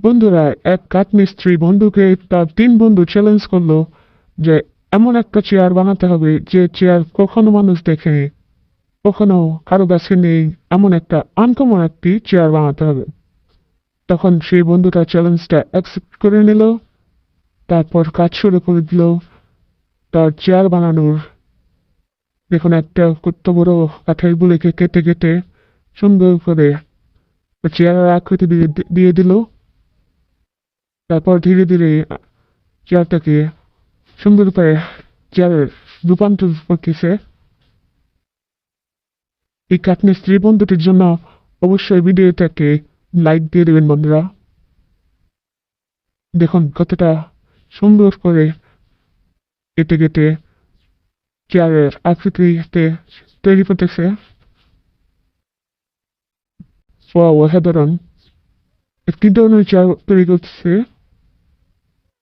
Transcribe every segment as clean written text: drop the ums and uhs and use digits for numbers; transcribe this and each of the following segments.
বন্ধুরা, এক কাঠমিস্ত্রি বন্ধুকে তার 3 বন্ধু চ্যালেঞ্জ করলো যে এমন একটা চেয়ার বানাতে হবে যে চেয়ার কখনো মানুষ দেখেনি, কখনো কারো কাছে নেই। এমন একটা আনকমন একটি চেয়ার বানাতে হবে। তখন সেই বন্ধুটা চ্যালেঞ্জটা অ্যাকসেপ্ট করে নিল। তারপর কাজ শুরু করে দিল তার চেয়ার বানানোর। দেখুন, একটা কত বড় কাঠের গুলিকে কেটে কেটে সুন্দর করে চেয়ারের আকৃতি দিয়ে দিয়ে দিল। তারপর ধীরে ধীরে চেয়ারটাকে সুন্দর করে চেয়ারের রূপান্তর করতেছে। এই কাঠমিস্ত্রি বন্ধুটির জন্য অবশ্যই ভিডিওটাকে লাইক দিয়ে দেবেন বন্ধুরা। দেখুন কতটা সুন্দর করে কেটে কেটে চেয়ারের আকৃতিতে তৈরি করতেছে। অসাধারণ একটি ধরনের চেয়ার তৈরি করতেছে।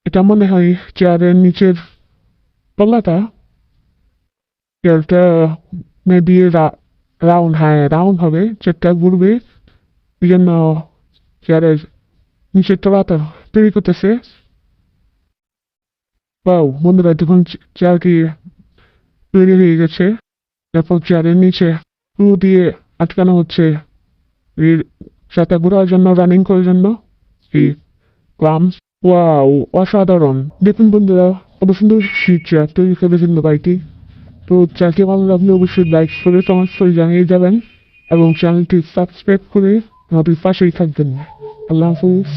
এটা মনে হয় চেয়ারের নিচের তলাটা, চেয়ারটা মেবি রাউন্ড, হ্যাঁ রাউন্ড হবে, চেয়ারটা ঘুরবে, এই জন্য চেয়ারের নিচের তলাটা তৈরি করতেছে। বন্ধুরা দেখুন, চেয়ারটি তৈরি হয়ে গেছে। তারপর চেয়ারের নিচে স্ক্রু দিয়ে আটকানো হচ্ছে এই সেটা ঘোরার জন্য, রানিং করার জন্য এই ক্লাম্পস। অসাধারণ! দেখুন বন্ধুরা, কত সুন্দর চেয়ার তৈরি করেছিল ভাইটি। তো চ্যানেলটি ভালো লাগলে অবশ্যই লাইক করে কমেন্টস করে জানিয়ে যাবেন এবং চ্যানেলটি সাবস্ক্রাইব করে আমাদের পাশেই থাকবেন। আল্লাহ হাফিজ।